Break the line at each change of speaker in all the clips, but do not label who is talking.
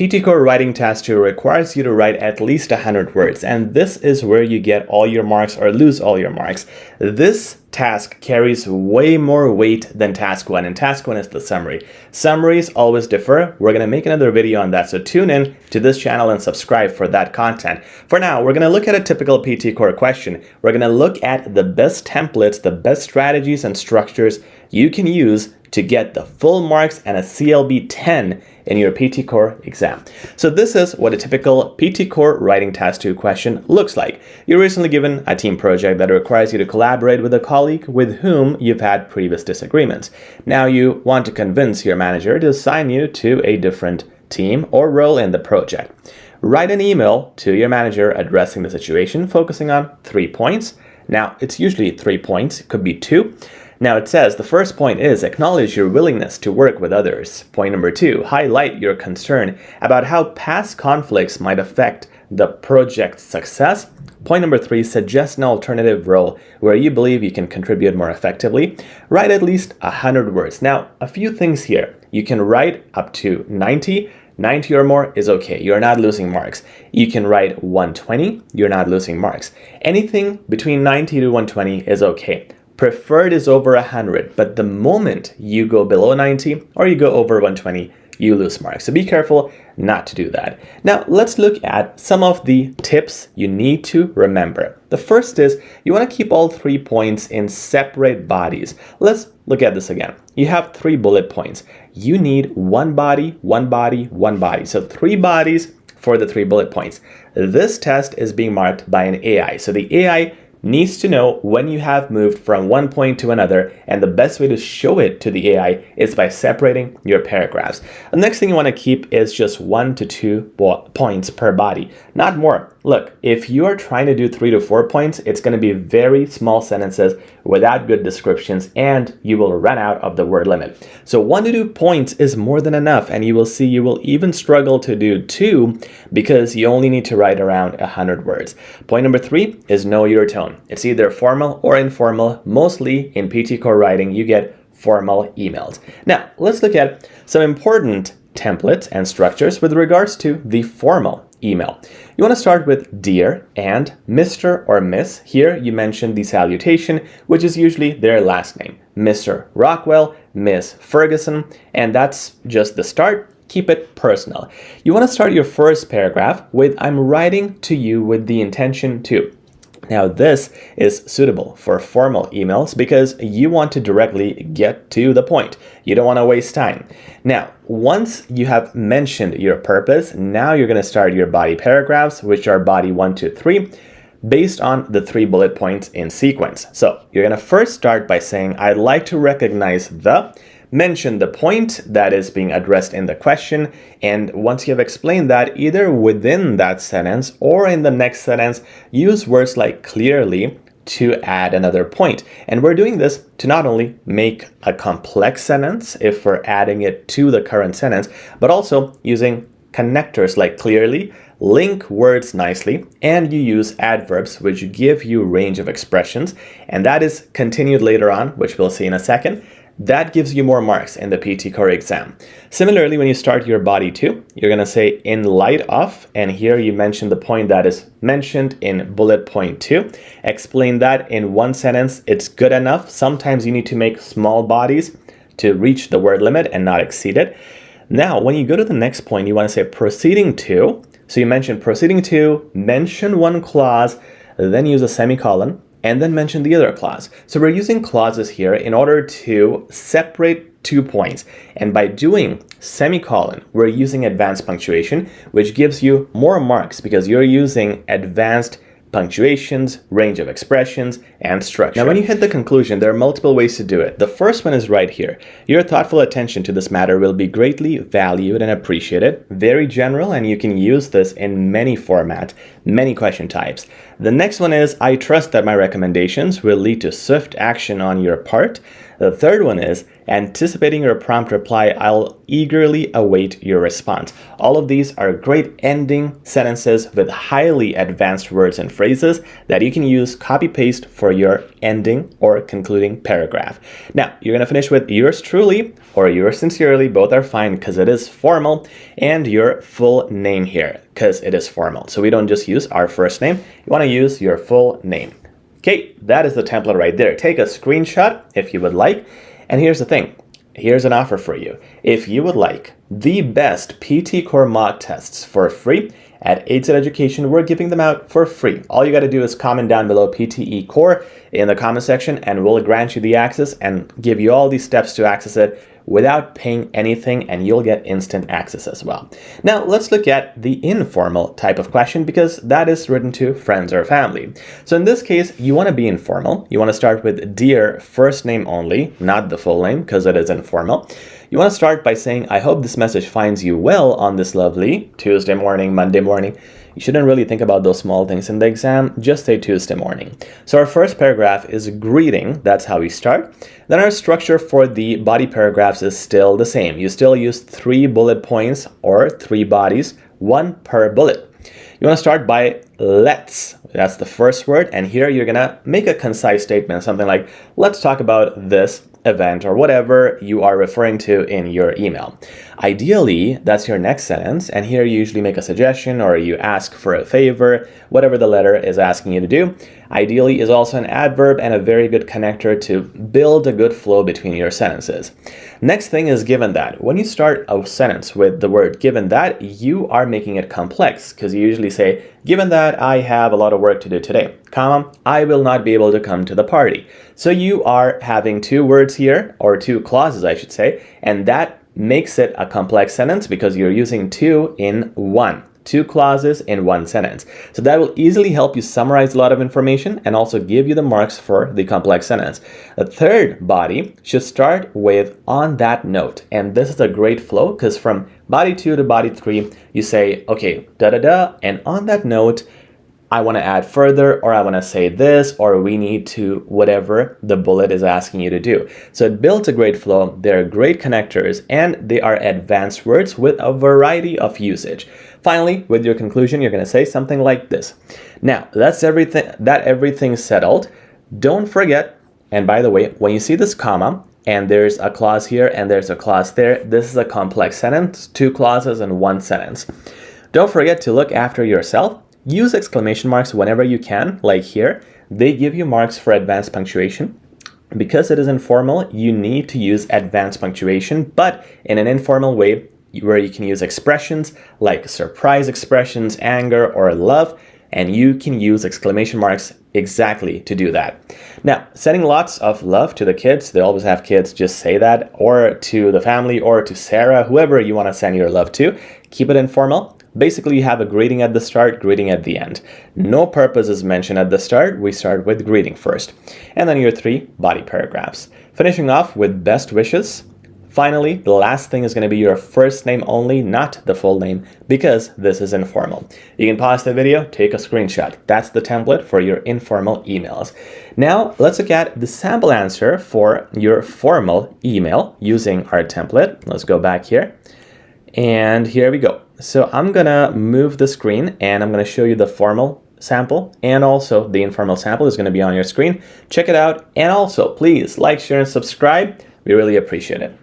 PTE Core Writing Task 2 requires you to write at least 100 words, and this is where you get all your marks or lose all your marks. This task carries way more weight than Task 1, and Task 1 is the summary. Summaries always differ. We're going to make another video on that, so tune in to this channel and subscribe for that content. For now, we're going to look at a typical PTE Core question. We're going to look at the best templates, the best strategies and structures you can use to get the full marks and a CLB 10 in your PTE Core exam. So this is what a typical PTE Core Writing Task 2 question looks like. You're recently given a team project that requires you to collaborate with a colleague with whom you've had previous disagreements. Now you want to convince your manager to assign you to a different team or role in the project. Write an email to your manager addressing the situation, focusing on 3 points. Now it's usually 3 points, it could be 2. Now it says the first point is acknowledge your willingness to work with others. Point number 2, highlight your concern about how past conflicts might affect the project's success. Point number 3, suggest an alternative role where you believe you can contribute more effectively. Write at least 100 words. Now, a few things here. You can write up to 90. 90 or more is okay. You're not losing marks. You can write 120. You're not losing marks. Anything between 90 to 120 is okay. Preferred is over 100, but the moment you go below 90 or you go over 120, you lose marks. So be careful not to do that. Now let's look at some of the tips you need to remember. The first is you want to keep all 3 points in separate bodies. Let's look at this again. You have 3 bullet points. You need one body, one body, one body. So 3 bodies for the 3 bullet points. This test is being marked by an AI. So the AI needs to know when you have moved from one point to another, and the best way to show it to the AI is by separating your paragraphs. The next thing you want to keep is just 1 to 2 points per body, not more. Look, if you are trying to do 3 to 4 points, it's going to be very small sentences without good descriptions, and you will run out of the word limit. So 1 to 2 points is more than enough, and you will see you will even struggle to do 2 because you only need to write around 100 words. Point number 3 is know your tone. It's either formal or informal. Mostly in PTE Core writing, you get formal emails. Now, let's look at some important templates and structures with regards to the formal email. You want to start with dear and Mr. or Miss. Here you mention the salutation, which is usually their last name. Mr. Rockwell, Miss Ferguson, and that's just the start. Keep it personal. You want to start your first paragraph with I'm writing to you with the intention to. Now this is suitable for formal emails because you want to directly get to the point. You don't want to waste time. Now, once you have mentioned your purpose, now you're going to start your body paragraphs, which are body 1, 2, 3, based on the 3 bullet points in sequence. So you're going to first start by saying, I'd like to recognize the, mention the point that is being addressed in the question, and once you have explained that, either within that sentence or in the next sentence, use words like clearly to add another point. And we're doing this to not only make a complex sentence if we're adding it to the current sentence, but also using connectors like clearly, link words nicely, and you use adverbs which give you range of expressions, and that is continued later on, which we'll see in a second. That gives you more marks in the PTE Core exam. Similarly, when you start your body 2, you're going to say in light of, and here you mention the point that is mentioned in bullet point 2. Explain that in one sentence. It's good enough. Sometimes you need to make small bodies to reach the word limit and not exceed it. Now, when you go to the next point, you want to say proceeding to. So you mention proceeding to, mention one clause, then use a semicolon, and then mention the other clause. So we're using clauses here in order to separate 2 points. And by doing semicolon, we're using advanced punctuation, which gives you more marks because you're using advanced punctuations, range of expressions, and structure. Now, when you hit the conclusion, there are multiple ways to do it. The first one is right here. Your thoughtful attention to this matter will be greatly valued and appreciated. Very general, and you can use this in many formats, many question types. The next one is, I trust that my recommendations will lead to swift action on your part. The third one is anticipating your prompt reply, I'll eagerly await your response. All of these are great ending sentences with highly advanced words and phrases that you can use copy-paste for your ending or concluding paragraph. Now, you're going to finish with yours truly or yours sincerely. Both are fine because it is formal, and your full name here because it is formal. So we don't just use our first name. You want to use your full name. Okay, that is the template right there. Take a screenshot if you would like. And here's the thing. Here's an offer for you. If you would like the best PTE Core mock tests for free at HZad Education, we're giving them out for free. All you got to do is comment down below PTE Core in the comment section, and we'll grant you the access and give you all these steps to access it without paying anything, and you'll get instant access as well. Now, let's look at the informal type of question, because that is written to friends or family. So in this case, you want to be informal. You want to start with dear first name only, not the full name, because it is informal. You want to start by saying, I hope this message finds you well on this lovely Tuesday morning, Monday morning. You shouldn't really think about those small things in the exam, just say Tuesday morning. So our first paragraph is greeting, that's how we start. Then our structure for the body paragraphs is still the same. You still use 3 bullet points or 3 bodies, 1 per bullet. You want to start by let's, that's the first word, and here you're gonna make a concise statement, something like, let's talk about this event or whatever you are referring to in your email. Ideally, that's your next sentence, and here you usually make a suggestion or you ask for a favor, whatever the letter is asking you to do. Ideally is also an adverb and a very good connector to build a good flow between your sentences. Next thing is given that. When you start a sentence with the word given that, you are making it complex, because you usually say, given that I have a lot of work to do today, comma, I will not be able to come to the party. So you are having 2 words here, or 2 clauses, I should say, and that makes it a complex sentence because you're using 2 in 1. 2 clauses in 1 sentence. So that will easily help you summarize a lot of information and also give you the marks for the complex sentence. The third body should start with on that note. And this is a great flow because from body 2 to body 3, you say, okay, da-da-da, and on that note, I want to add further, or I want to say this, or we need to whatever the bullet is asking you to do. So it builds a great flow. They're great connectors, and they are advanced words with a variety of usage. Finally, with your conclusion, you're going to say something like this. Now, that's everything's settled. Don't forget, and by the way, when you see this comma, and there's a clause here, and there's a clause there, this is a complex sentence, 2 clauses in 1 sentence. Don't forget to look after yourself. Use exclamation marks whenever you can, like here. They give you marks for advanced punctuation. Because it is informal, you need to use advanced punctuation, but in an informal way where you can use expressions like surprise expressions, anger, or love, and you can use exclamation marks exactly to do that. Now, sending lots of love to the kids, they always have kids, just say that, or to the family, or to Sarah, whoever you want to send your love to. Keep it informal. Basically, you have a greeting at the start, greeting at the end. No purpose is mentioned at the start. We start with greeting first. And then your 3 body paragraphs. Finishing off with best wishes. Finally, the last thing is going to be your first name only, not the full name, because this is informal. You can pause the video, take a screenshot. That's the template for your informal emails. Now, let's look at the sample answer for your formal email using our template. Let's go back here. And here we go. So I'm gonna move the screen and I'm gonna show you the formal sample, and also the informal sample is gonna be on your screen. Check it out, and also please like, share, and subscribe. We really appreciate it.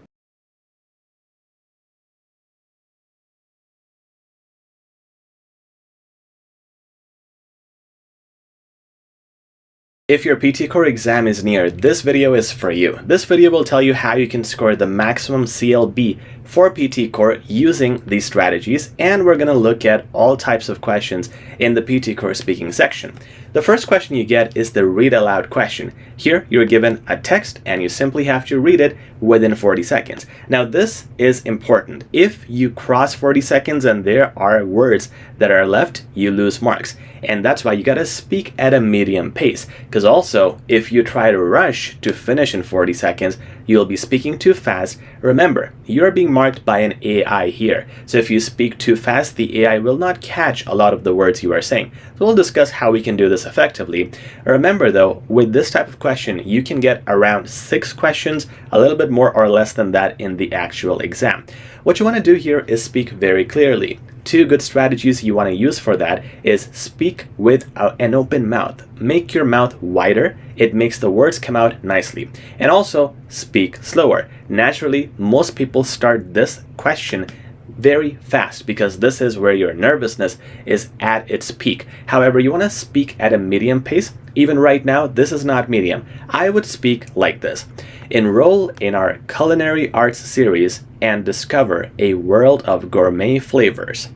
If your PTE Core exam is near, this video is for you. This video will tell you how you can score the maximum CLB for PTE Core using these strategies, and we're going to look at all types of questions in the PTE Core speaking section. The first question you get is the read aloud question. Here you're given a text and you simply have to read it within 40 seconds. Now this is important. If you cross 40 seconds and there are words that are left, you lose marks. And that's why you gotta speak at a medium pace. Because also, if you try to rush to finish in 40 seconds, you'll be speaking too fast. Remember, you're being marked by an AI here. So if you speak too fast, the AI will not catch a lot of the words you are saying. So we'll discuss how we can do this effectively. Remember though, with this type of question, you can get around 6 questions, a little bit more or less than that in the actual exam. What you want to do here is speak very clearly. 2 good strategies you want to use for that is speak with an open mouth. Make your mouth wider. It makes the words come out nicely. And also speak slower. Naturally, most people start this question very fast because this is where your nervousness is at its peak. However, you want to speak at a medium pace. Even right now, this is not medium. I would speak like this. Enroll in our culinary arts series and discover a world of gourmet flavors.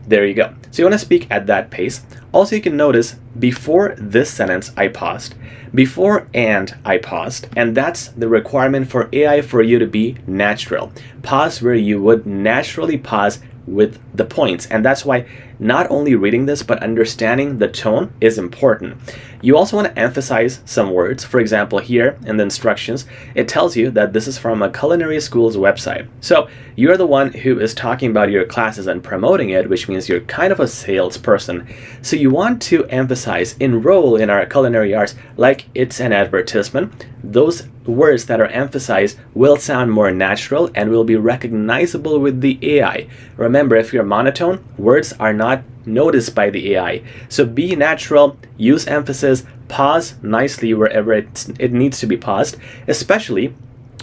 There you go. So you want to speak at that pace. Also, you can notice before this sentence, I paused. Before and I paused. And that's the requirement for AI for you to be natural. Pause where you would naturally pause with the points. And that's why not only reading this, but understanding the tone is important. You also want to emphasize some words. For example, here in the instructions, it tells you that this is from a culinary school's website. So you're the one who is talking about your classes and promoting it, which means you're kind of a salesperson. So you want to emphasize enroll in our culinary arts like it's an advertisement. Those words that are emphasized will sound more natural and will be recognizable with the AI. Remember, if you're monotone, words are not noticed by the AI. So be natural, use emphasis, pause nicely wherever it needs to be paused, especially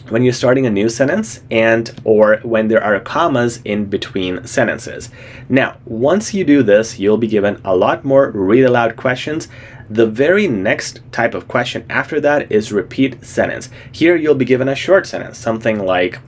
when you're starting a new sentence and or when there are commas in between sentences. Now, once you do this, you'll be given a lot more read aloud questions. The very next type of question after that is repeat sentence. Here you'll be given a short sentence, something like,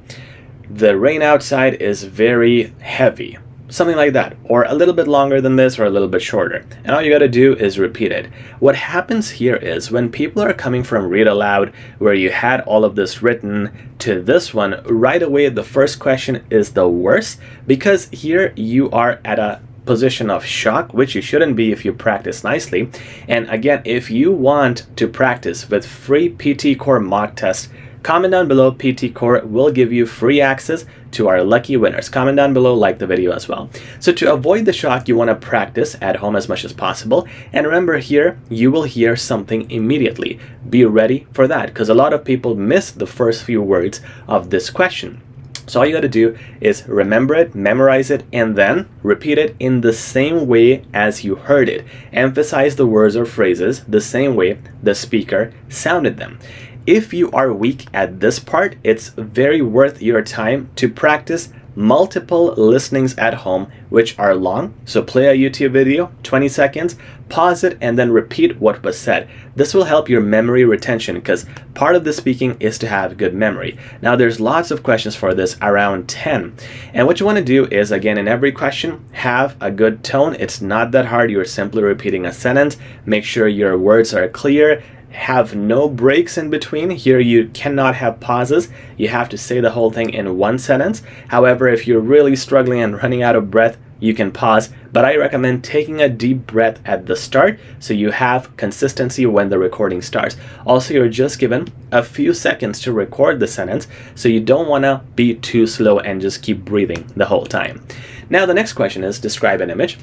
the rain outside is very heavy. Something like that, or a little bit longer than this or a little bit shorter. And all you got to do is repeat it. What happens here is when people are coming from read aloud, where you had all of this written, to this one, right away the first question is the worst, because here you are at a position of shock, which you shouldn't be if you practice nicely. And again, if you want to practice with free PTE Core mock test, comment down below. PTE Core will give you free access to our lucky winners. Comment down below, like the video as well. So to avoid the shock, you want to practice at home as much as possible. And remember here, you will hear something immediately. Be ready for that, because a lot of people miss the first few words of this question. So all you got to do is remember it, memorize it, and then repeat it in the same way as you heard it. Emphasize the words or phrases the same way the speaker sounded them. If you are weak at this part, it's very worth your time to practice multiple listenings at home, which are long. So play a YouTube video, 20 seconds, pause it, and then repeat what was said. This will help your memory retention, because part of the speaking is to have good memory. Now there's lots of questions for this, around 10. And what you want to do is, again, in every question, have a good tone. It's not that hard. You're simply repeating a sentence. Make sure your words are clear. Have no breaks in between. Here you cannot have pauses. You have to say the whole thing in one sentence. However, if you're really struggling and running out of breath, you can pause, but I recommend taking a deep breath at the start so you have consistency when the recording starts. Also, you're just given a few seconds to record the sentence, so you don't want to be too slow and just keep breathing the whole time. Now, the next question is describe an image.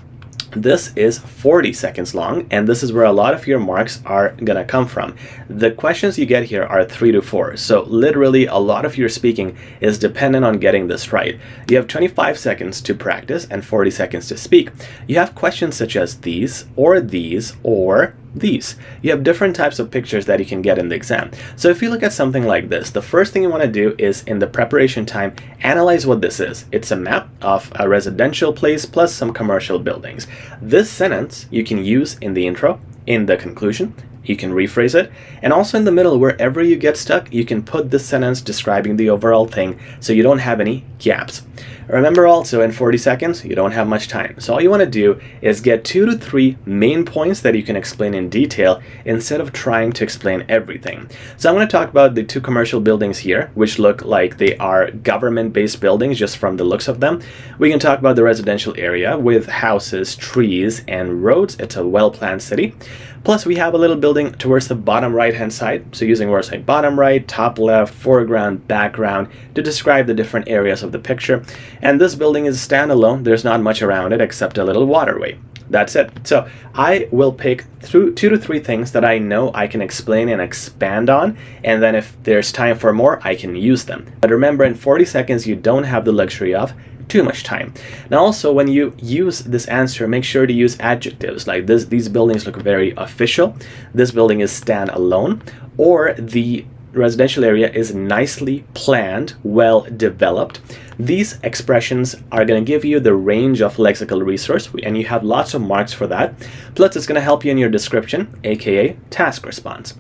This is 40 seconds long, and this is where a lot of your marks are gonna come from. The questions you get here are 3 to 4, so literally a lot of your speaking is dependent on getting this right. You have 25 seconds to practice and 40 seconds to speak. You have questions such as these, or these, or these. You have different types of pictures that you can get in the exam. So if you look at something like this, the first thing you want to do is, in the preparation time, analyze what this is. It's a map of a residential place plus some commercial buildings. This sentence you can use in the intro, in the conclusion, you can rephrase it, and also in the middle, wherever you get stuck, you can put this sentence describing the overall thing so you don't have any gaps. Remember also, in 40 seconds, you don't have much time. So all you want to do is get 2 to 3 main points that you can explain in detail instead of trying to explain everything. So I'm going to talk about the 2 commercial buildings here, which look like they are government-based buildings just from the looks of them. We can talk about the residential area with houses, trees, and roads. It's a well-planned city. Plus, we have a little building towards the bottom right-hand side. So using words like bottom right, top left, foreground, background to describe the different areas of the picture. And this building is standalone. There's not much around it except a little waterway. That's it. So I will pick 2 to 3 things that I know I can explain and expand on. And then if there's time for more, I can use them. But remember, in 40 seconds, you don't have the luxury of too much time. Now also, when you use this answer, make sure to use adjectives like this. These buildings look very official. This building is standalone, or the residential area is nicely planned, well developed. These expressions are going to give you the range of lexical resource, and you have lots of marks for that. Plus, it's going to help you in your description, aka task response.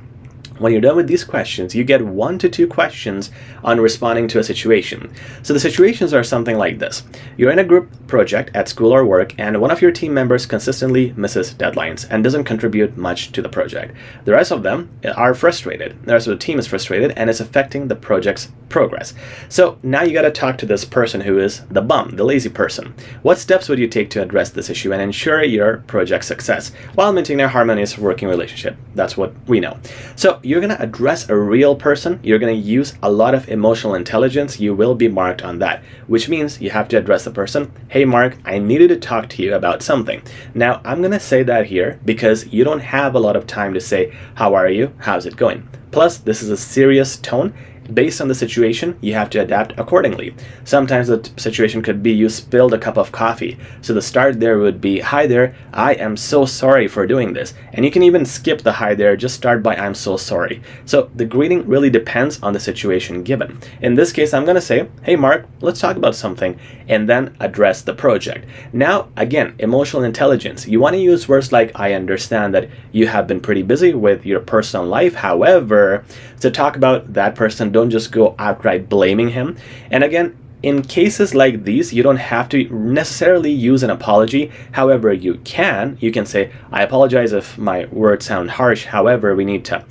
When you're done with these questions, you get 1 to 2 questions on responding to a situation. So the situations are something like this. You're in a group project at school or work, and one of your team members consistently misses deadlines and doesn't contribute much to the project. The rest of them are frustrated. The rest of the team is frustrated, and it's affecting the project's progress. So now you got to talk to this person who is the bum, the lazy person. What steps would you take to address this issue and ensure your project success while maintaining a harmonious working relationship? That's what we know. So you're going to address a real person. You're going to use a lot of emotional intelligence. You will be marked on that, which means you have to address the person. Hey, Mark, I needed to talk to you about something. Now, I'm going to say that here because you don't have a lot of time to say, how are you? How's it going? Plus, this is a serious tone. Based on the situation, you have to adapt accordingly. Sometimes the situation could be you spilled a cup of coffee. So the start there would be, hi there, I am so sorry for doing this. And you can even skip the hi there, just start by I'm so sorry. So the greeting really depends on the situation given. In this case, I'm going to say, hey Mark, let's talk about something, and then address the project. Now, again, emotional intelligence. You want to use words like, I understand that you have been pretty busy with your personal life. However, to talk about that person, don't just go outright blaming him. And again, in cases like these, you don't have to necessarily use an apology. However, you can say, I apologize if my words sound harsh. However, we need to.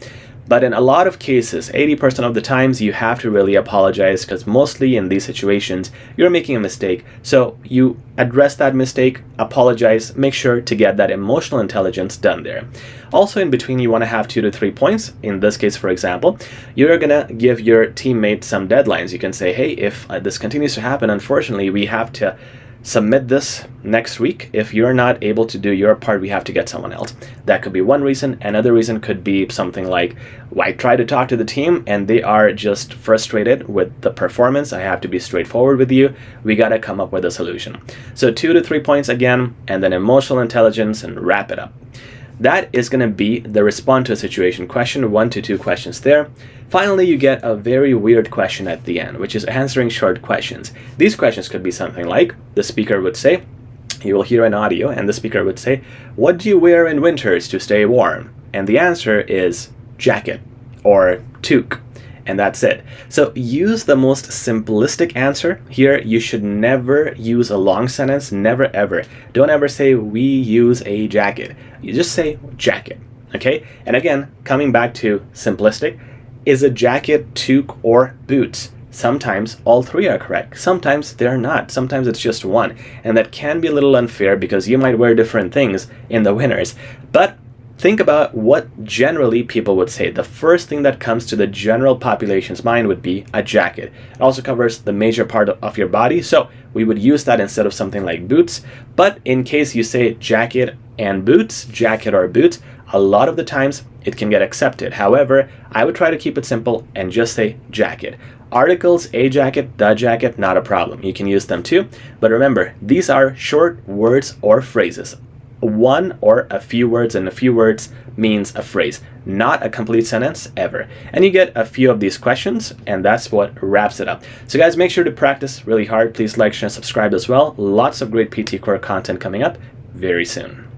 But in a lot of cases, 80% of the times, you have to really apologize because mostly in these situations, you're making a mistake. So you address that mistake, apologize, make sure to get that emotional intelligence done there. Also, in between, you want to have 2 to 3 points. In this case, for example, you're going to give your teammate some deadlines. You can say, hey, if this continues to happen, unfortunately, we have to submit this next week. If you're not able to do your part, we have to get someone else. That could be one reason. Another reason could be something like, well, I try to talk to the team and they are just frustrated with the performance. I have to be straightforward with you. We got to come up with a solution. So 2 to 3 points again, and then emotional intelligence, and wrap it up. That is going to be the respond to a situation question, 1 to 2 questions there. Finally, you get a very weird question at the end, which is answering short questions. These questions could be something like, the speaker would say, you will hear an audio, and the speaker would say, what do you wear in winters to stay warm? And the answer is jacket or toque. And that's it. So use the most simplistic answer. Here, you should never use a long sentence, never ever. Don't ever say, we use a jacket. You just say jacket, okay? And again, coming back to simplistic, is a jacket, toque, or boots? Sometimes all 3 are correct. Sometimes they're not. Sometimes it's just one. And that can be a little unfair because you might wear different things in the winters. But think about what generally people would say. The first thing that comes to the general population's mind would be a jacket. It also covers the major part of your body, so we would use that instead of something like boots. But in case you say jacket and boots, jacket or boots, a lot of the times it can get accepted. However, I would try to keep it simple and just say jacket. Articles, a jacket, the jacket, not a problem. You can use them too. But remember, these are short words or phrases. One or a few words, and a few words means a phrase, not a complete sentence ever. And you get a few of these questions, and that's what wraps it up. So guys, make sure to practice really hard. Please like, share, and subscribe as well. Lots of great PTE Core content coming up very soon.